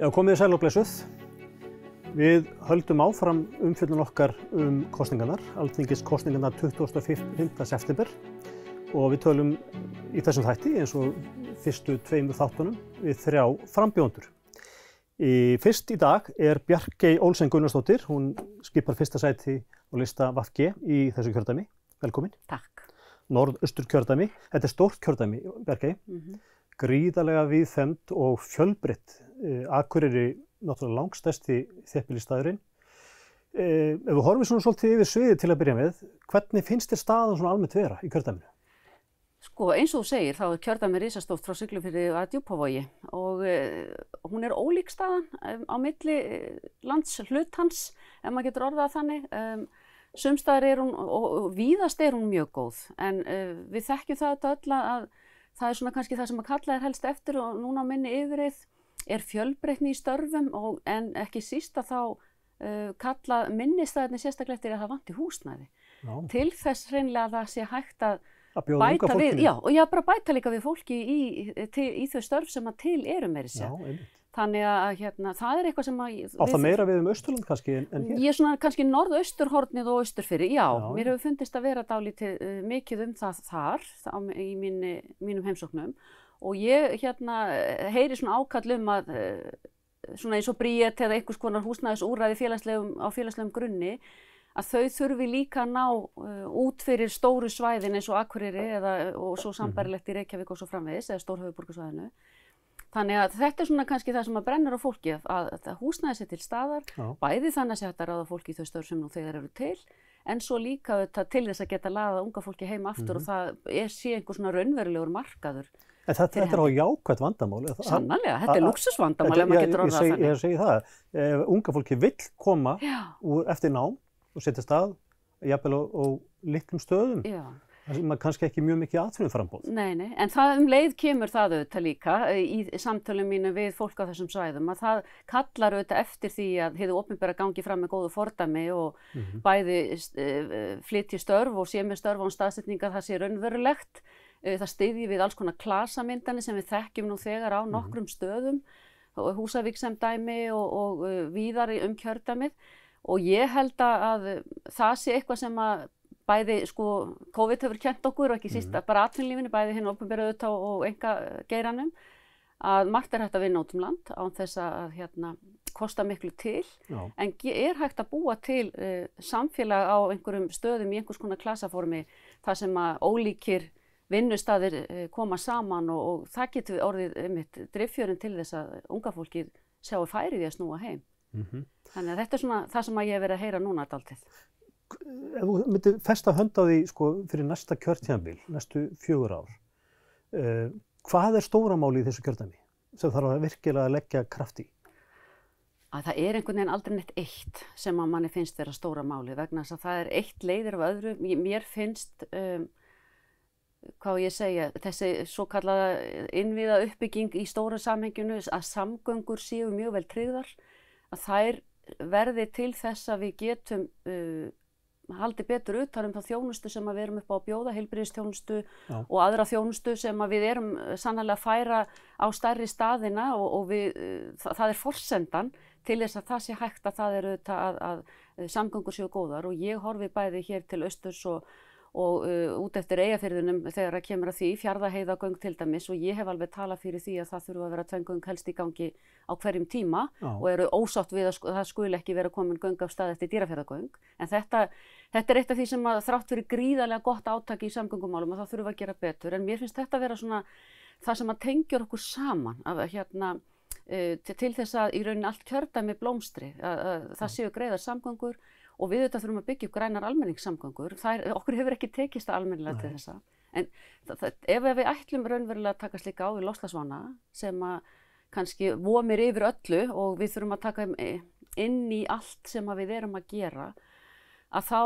Já, komið sæl og blessuð. Við höldum áfram umfjöllun okkar kosningarnar, Alþingiskosningarnar 25. september og við tölum í þessum þætti eins og fyrstu tveimur þáttunum við 3 frambjóðendur. Fyrst í dag Bjarkey Olsen Gunnarsdóttir, hún skipar fyrsta sæti á lista VG í þessu kjördæmi. Velkomin. Takk. Norðausturkjördæmi. Þetta stórt kjördæmi, Bjarkey. Gríðarlega víðfeðmt og fjölbreytt. Akureyri náttúrulega langstærsti þéttbýlisstaðurinn. Ef við horfum svona svolítið yfir sviðið til að byrja með, hvernig finnst þér staðan svona almennt vera í kjördæminu? Sko, eins og þú segir, þá kjördæmi risastórt frá Siglufirði að Djúpavogi og hún ólík staðan á milli landshlutans, ef maður getur orðað þannig. Sumstaðar hún og víðast hún mjög góð, en við þekkjum það öll að það svona kannski það sem að kalla helst eftir og núna á minni yfirreið fjölbreytni í störfum en ekki síst að þá kalla minnisstæðinni sérstaklega eftir að það vanti húsnæði. Já. Til þess hreinlega að það sé hægt að bæta við, já, og já, bara bæta líka við fólki í þau störf sem að til meiri sér. Já, einmitt. Þannig að það eitthvað sem að... Á það meira við Austurland kannski en hér? Ég svona kannski norðausturhornið og austurfyrir, já. Mér hefur fundist að vera dálítið mikið það þar í mínum heimsóknum og ég heyri svona ákall að svona eins og Bríet eða einhvers konar húsnæðisúrræði á félagslegum grunni að þau þurfi líka að ná út fyrir stóru svæðin eins og Akureyri og svo sambærilegt í Reykjavík og svo framvegis eða stórhöfuðborgarsvæðinu. Þannig að þetta svona kannski það sem að brennur á fólki að húsnæði sé til staðar, bæði þannig að sé hægt að ráða fólki í þau störf sem nú þegar eru til, en svo líka til þess að geta laðað unga fólki heim aftur og það sé einhver svona raunverulegur markaður. En þetta á jákvætt vandamál. Sannarlega, þetta lúxusvandamál ef maður getur orðað þannig. Ég segi það, ef unga fólki vill koma eftir nám og setja stað, jafnvel á litlum stöðum. Já. Það er kannski ekki mjög mikið atvinnuframboð. Nei, en það leið kemur það auðvitað líka í samtölum mínu við fólk á þessum svæðum að það kallar auðvitað eftir því að hið opinbera gangi fram með góðu fordæmi og bæði flytji störf og sé með störf án staðsetningar það sé raunverulegt. Það styðji við alls konar klasamyndanir sem við þekkjum nú þegar á nokkrum stöðum, Húsavík sem dæmi og víðar kjördæmið og ég held að það sé eitthvað sem að bæði, COVID hefur kennt okkur og ekki síst bara atvinnulífinu, bæði hinn opinbera auðvitað og einkageiranum, að margt hægt að vinna út land án þess að kosta miklu til, en hægt að búa til samfélag á einhverjum stöðum í einhvers konar klasaformi þar sem að ólíkir vinnustaðir koma saman og það getur orðið driffjörinn til þess að unga fólkið sjáu færi því að snúa heim. Þannig að þetta svona það sem að ég hef verið að heyra núna dálítið. Ef þú myndir festa hönd á því fyrir næsta kjörtímabil, næstu 4 ár, hvað stóra máli í þessu kjördæmi sem þarf að virkilega leggja kraft í? Að það einhvern veginn aldrei neitt eitt sem að manni finnst vera stóra máli vegna þess að það eitt leiðir af öðru. Mér finnst, hvað ég segja, þessi svo kallaða innviða uppbygging í stóra samhenginu að samgöngur séu mjög vel tryggðar, að þær verði til þess að við getum haldi betur utan þá þjónustu sem við erum upp á að bjóða, heilbrigðisþjónustu og aðra þjónustu sem við erum sannarlega að færa á stærri staðina og það forsendan til þess að það sé hægt að það auðvitað að samgöngur séu góðar og ég horfi bæði hér til austurs og út eftir Eyjafirðinum þegar að kemur að því, Fjarðarheiðargöng til dæmis og ég hef alveg talað fyrir því að það þurfa að vera 2 göng helst í gangi á hverjum tíma og eru ósátt við að það skuli ekki vera komin göng af stað eftir Dýrafjarðargöng. En þetta eitt af því sem að þrátt fyrir gríðarlega gott átak í samgöngumálum og það þurfa að gera betur. En mér finnst þetta vera svona það sem að tengjur okkur saman til þess að í rauninni allt kjördæmi blómstri, að það séu greiðar samgöngur og við þetta þurfum að byggja upp grænar almenningssamgöngur. Okkur hefur ekki tekist það almennilega til þessa. En ef við ætlum raunverulega að takast líka á við loftslagsvána sem að kannski vomir yfir öllu og við þurfum að taka inn í allt sem að við erum að gera, að þá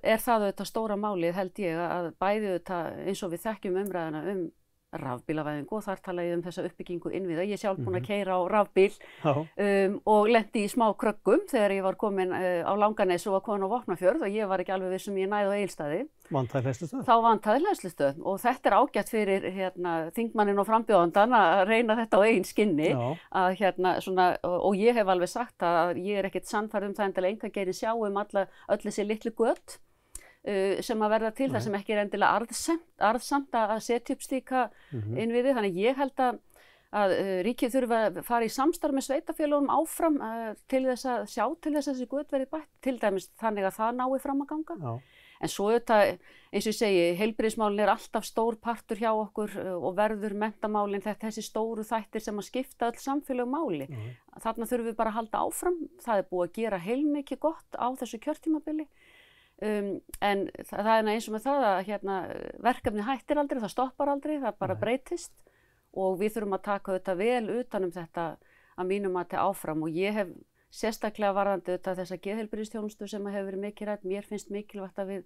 það auðvitað stóra málið held ég að bæði auðvitað eins og við þekkjum umræðina rafbílavæðingu og þar tala ég þessa uppbyggingu innviða. Ég sjálf búin að keyra á rafbíl og lenti í smá kröggum þegar ég var komin á Langanes og var komin á Vopnafjörð og ég var ekki alveg viss ég næði á Egilsstaði. Vantaði hleðslustöð? Þá vantaði hleðslustöð og þetta ágætt fyrir þingmanninn og frambjóðandann að reyna þetta á eigin skinni. Og ég hef alveg sagt að ég ekkert sannfærð það endilega einkageirinn sjá öll þessi litlu göt sem að verða til það sem ekki endilega arðsamt að setja upp slíka innviði. Þannig ég held að ríkið þurfa að fara í samstarf með sveitarfélögunum áfram til þess að sjá til þess að þessi göt verði bætt, til dæmis þannig að það nái fram að ganga. Já. En svo eins og ég segi, heilbrigðismálin alltaf stór partur hjá okkur og verður menntamálin þessi stóru þættir sem að skipta öll samfélög máli. Þarna þurfum við bara að halda áfram. Það búið að gera heilmikið gott á þessu kjörtímabili. En það eins og með það að verkefni hættir aldrei, það stoppar aldrei, það bara breytist og við þurfum að taka þetta vel utan þetta að mínum mati áfram og ég hef sérstaklega varðandi þessa geðheilbrigðisþjónustu sem hefur verið mikið rædd. Mér finnst mikilvægt að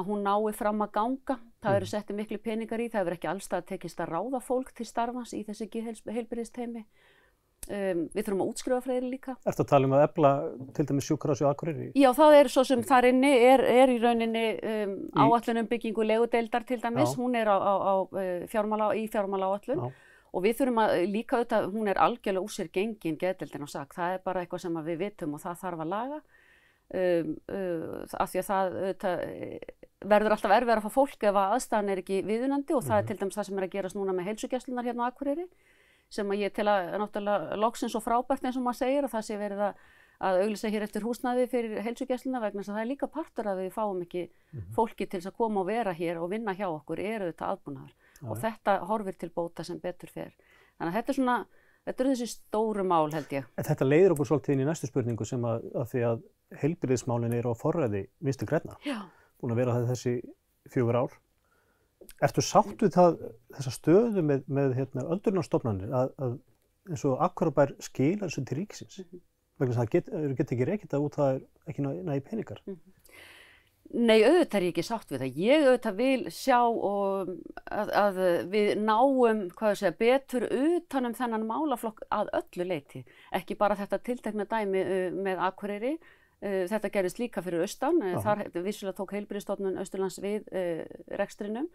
hún nái fram að ganga. Það eru settið miklu peningar í, það hefur ekki allstað tekist að ráða fólk til starfans í þessi geðheilbrigðisteymi. Við þurfum að útskrifa fleiri líka. Ertu að tala að efla til dæmis sjúkrahúsið á Akureyri? Já, það svo sem þar inni í rauninni áætlun byggingu legudeildar til dæmis. Hún í fjármálaáætlun og við þurfum að líka hún algjörlega úr sér gengin geðdeildin á SAK. Það bara eitthvað sem við vitum og það þarf að laga af því að það verður alltaf erfiðara að fá fólk ef aðstæðan ekki viðunandi og það til dæmis það sem að gerast núna með heilsugæslurnar hérna á Akureyri. Sem að ég tel að náttúrulega loksins og frábært eins og maður segir að það sé verið að auglýsa hér eftir húsnæði fyrir heilsugæsluna vegna þess að það líka partur að við fáum ekki fólki til þess að koma og vera hér og vinna hjá okkur þetta aðbúnaður og þetta horfir til bóta sem betur fer. Þannig að þetta þessi stóru mál held ég. En þetta leiðir okkur svolítið inn í næstu spurningu sem að því að heilbrigðismálin á forræði Vinstri grænna. Búin að vera það þessi 4 ár. Ertu sátt við þessa stöðu með öldrunarstofnanir að eins og Akureyrarbær skilar þessu til ríkisins? Vegna þess að það get ekki rekið það út það ekki nægi peningar. Nei, auðvitað ég ekki sátt við það. Ég auðvitað vil sjá að við náum betur utan þennan málaflokk að öllu leyti. Ekki bara þetta tiltekna dæmi með Akureyri. Þetta gerist líka fyrir austan, þar vissulega tók heilbrigðisstofnun Austurlands við rekstrinum.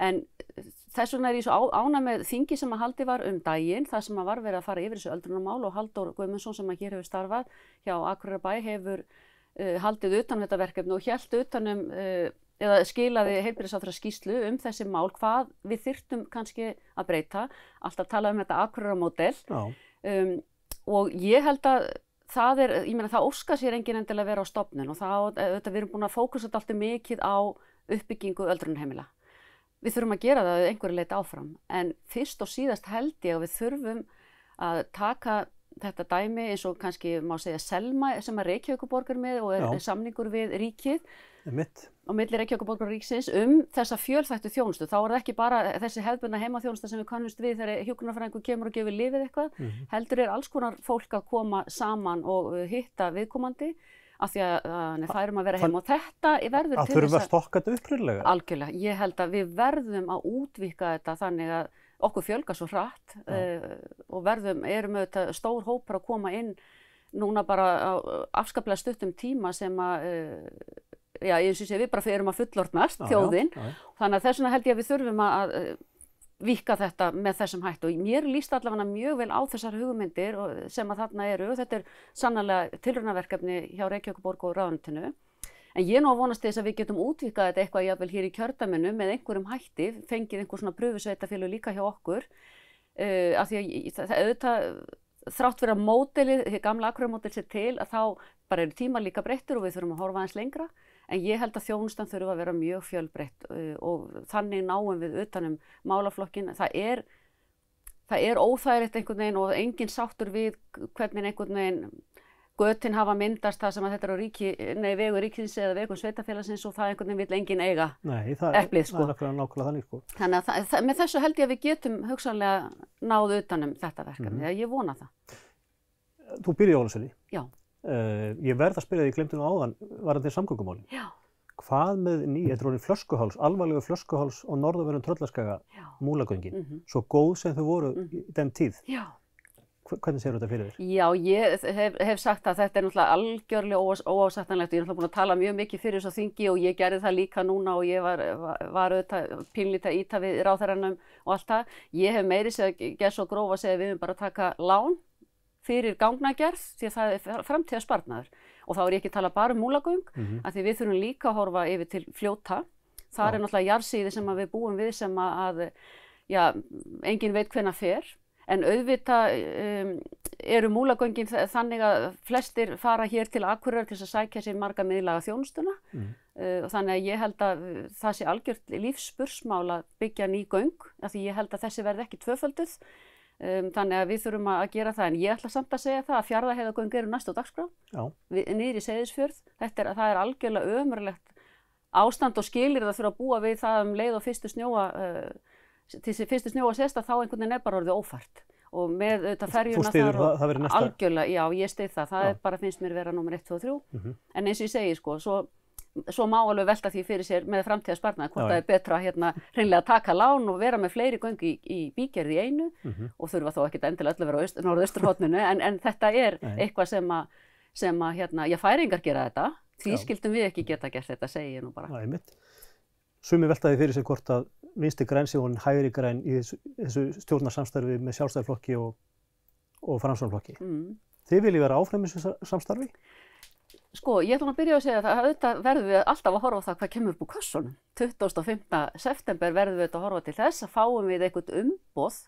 En þess vegna ég svo ánægð með þingi sem að haldi var daginn, það sem að var verið að fara yfir þessu öldrunarmál og Halldór Guðmundsson sem að hér hefur starfað hjá Akureyrarbæ hefur haldið utan þetta verkefni og hélt utan eða skilaði heilbrigðisráðherra skýrslu þessi mál, hvað við þyrftum kannski að breyta, alltaf tala þetta Akureyrarmódel og ég held að ég meina það óskar sér enginn endilega að vera á stofnun og við erum búin að fókusa alltaf mikið á uppbyggingu öldrunarheimila. Við þurfum að gera það einhverju leyti áfram en fyrst og síðast held ég að við þurfum að taka þetta dæmi eins og kannski má segja Selma sem að Reykjavíkurborg með og samningur við ríkið á milli Reykjavíkurborgar og ríkisins þessa fjölþættu þjónustu. Þá það ekki bara þessi hefðbundna heimaþjónusta sem við kannumst við þegar hjúkrunarfræðingur kemur og gefur lyfið eitthvað, heldur alls konar fólk að koma saman og hitta viðkomandi af því að færum að vera heima og þetta verður til þess að þurfa að stokka þetta upprunalega. Algjörlega, ég held að við verðum að útvíkka þetta þannig að okkur fjölgar svo hratt og erum auðvitað stór hópur að koma inn núna bara á afskaplega stuttum tíma sem að eins og sé við bara erum að fullorðnast þjóðin. Þannig að þess vegna held ég að við þurfum að víkka þetta með þessum hætti og mér líst allavega mjög vel á þessar hugmyndir sem að þarna eru og þetta sannarlega tilraunaverkefni hjá Reykjavíkurborg og ráðuneytinu. En ég að vonast þess að við getum útvíkkað þetta eitthvað jafnvel hér í kjördæminu með einhverjum hætti, fengið einhver svona prufusveitafélög líka hjá okkur af því að auðvitað þrátt fyrir að módelið, gamla Akureyrarmódel sé til að þá bara eru tíma líka breyttir og við þurfum að horfa aðeins lengra. En ég held að þjónustan þurfa að vera mjög fjölbreytt og þannig náum við utanum málaflokkin. Það er óþægilegt einhvern veginn og enginn sáttur við hvernig einhvern veginn götin hafa myndast það sem að þetta er vegu ríkisins eða vegum sveitafélagsins og það einhvern veginn vill enginn eiga eplið. Það er nákvæmlega þannig sko. Þannig að með þessu held ég að við getum hugsanlega náð utanum þetta verkefni. Ég vona það. Þú býrð í Ólafsvík? Já. Ég verð að spyrja því, ég glemdi nú áðan, varðandi samgöngumálin. Já. hvað með þetta er orðinn flöskuháls, alvarlegur flöskuháls á norðanverðum Tröllaskaga, Múlagöngin, svo góð sem þau voru í den tíð. Já. Hvernig séu þetta fyrir þér? Já, ég hef sagt að þetta er náttúrulega algjörlega óásættanlegt. Ég er náttúrulega búin að tala mjög mikið fyrir þessu þingi og ég gerði það líka núna og ég var auðvitað pínlítið að ýta við ráðherranum og allt það. Ég hef meiri gerð svo gróf að segja við bara að taka lán fyrir gangnagerð því að það er framtíðarsparnaður. Og þá er ég ekki að tala bara um Múlagöng, af því við þurfum líka að horfa yfir til Fljóta. Það er náttúrulega jarðsíði sem við búum við sem enginn veit hvenær fer. En auðvitað eru Múlagöngin þannig að flestir fara hér til Akureyrar til að sækja sér marga miðlæga þjónustuna. Þannig að ég held að það sé algjört lífsspursmál að byggja ný göng, af því ég held að þessi verði ekki tvöfölduð. Þannig að við þurfum að gera það. En ég ætla samt að segja það að Fjarðarheiðargöng eru næst á dagskrá, niður í Seyðisfjörð. Það er algjörlega ömurlegt ástand og skilyrði að þurfa að búa við það leið og fyrstu snjóa sést að þá einhvern veginn er bara orðið ófært og með auðvitað ferjuna þar og algjörlega, já ég styð það er bara finnst mér vera númer 1, 2 og 3 en eins og ég segi sko, svo má alveg velta því fyrir sér með framtíðarsparnaði hvort það er betra hreinlega að taka lán og vera með fleiri göng í bígerð í einu og þurfa þó ekkert endilega öll að vera á norðausturhorninu en þetta er eitthvað sem Færeyingar gera þetta, því skildum við ekki geta gert þetta, segi ég nú bara. Sumir veltaði fyrir sig hvort að Vinstri græn sé honum hægri græn í þessu stjórnarsamstarfi með Sjálfstæðisflokki og Framsóknarflokki. Þið viljið vera áfram í þessu samstarfi? Sko, ég ætla að byrja að segja að auðvitað verðum við alltaf að horfa á það hvað kemur upp úr kössunum. 25. september verðum við að horfa til þess að fáum við eitthvað umboð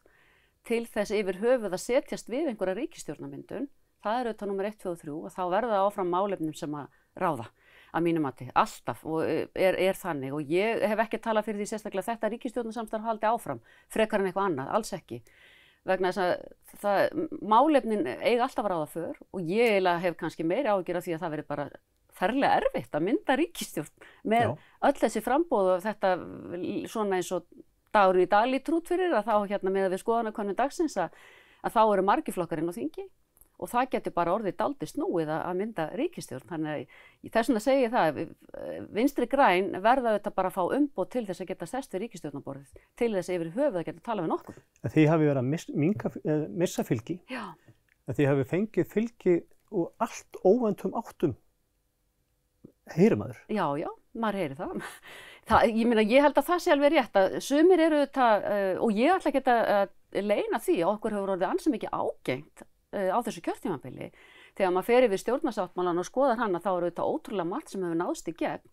til þess yfir höfuð að setjast við einhverja ríkisstjórnarmyndun. Það er auðvitað númer 1, 2 og 3 og þá verða það áfram málefnum sem að ráða. Að mínum mati, alltaf og er þannig og ég hef ekki talað fyrir því sérstaklega þetta ríkisstjórnarsamstarf haldi áfram, frekar en eitthvað annað, alls ekki. Vegna þess að málefnin eiga alltaf að ráða för og ég eiginlega hef kannski meiri áhyggjur af því að það veri bara ferlega erfitt að mynda ríkisstjórn með öll þessi framboð og þetta svona eins og dagurinn í dag lítur út fyrir að þá með við skoðanakönnun dagsins að þá eru margir flokkar inn á þingi. Og það getur bara orðið dálítið snúið að mynda ríkisstjórn. Þannig að þess vegna segi ég það, Vinstri græn verða auðvitað bara að fá umboð til þess að geta sest við ríkisstjórnarborðið, til þess yfir höfuð að geta talað við nokkuð. Þið hafi verið að missa fylgi, þið hafi fengið fylgi og allt óvæntum áttum. Heyrir maður? Já, maður heyrir það. Ég held að það sé alveg rétt að sumir eru auðvitað, og ég ætla ekki að leyna því að okkur hefur orðið ansi mikið ágengt á þessu kjörtímabili. Þegar maður fer yfir stjórnarsáttmálann og skoðar hann þá er auðvitað ótrúlega margt sem hefur náðst í gegn.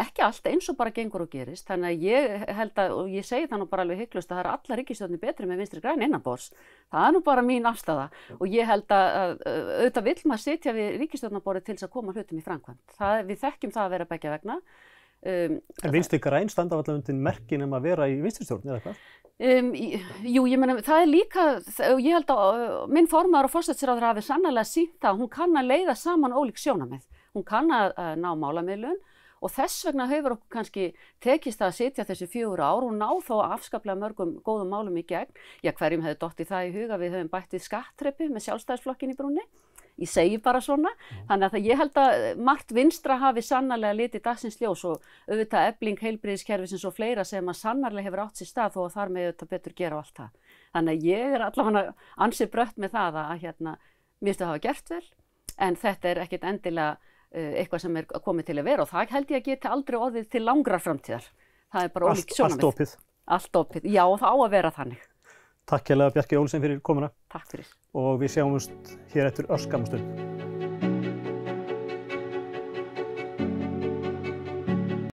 Ekki allt eins og bara gengur og gerist. Þannig að ég held að, og ég segi það nú bara alveg hygglust að það er alla ríkisstjórnir betri með Vinstri græn innanborðs. Það er nú bara mín afstaða og ég held að auðvitað vill maður sitja við ríkisstjórnarborðið til þess að koma hlutum í framkvæmd. Við þekkjum það að vera beggja vegna. En Vinstri græn standa allavega undir merkin að vera í vinstristjórn eða hvað? Jú, ég meina, það er líka, ég held að minn formaður og forsætisráðherra hafi sannarlega sýnt það að hún kann að leiða saman ólík sjónarmið. Hún kann að ná málamiðlun og þess vegna hefur okkur kannski tekist að sitja þessi 4 ár og ná þó afskaplega mörgum góðum málum í gegn. Hverjum hefði dottið það í huga, við höfum bætt við skattþrepi með Sjálfstæðisflokkin í brúnni. Ég segi bara svona, þannig að ég held að margt vinstra hafi sannarlega litið dagsins ljós og auðvitað efling heilbrigðiskerfisins og fleira sem að sannarlega hefur átt sér stað þó að þar með auðvitað betur gera á allt það. Þannig að ég er allavega ansið brött með það að mér finnst að hafa gert vel, en þetta er ekkert endilega eitthvað sem er komið til að vera og það held ég að geti aldrei orðið til langrar framtíðar. Það er bara ólíkt sjónarmið. Allt opið. Allt opið, já og það á að vera þannig. Takk hérlega Bjarkey Olsen fyrir komuna. Takk fyrir. Og við sjáumst hér eftir örskamma stund.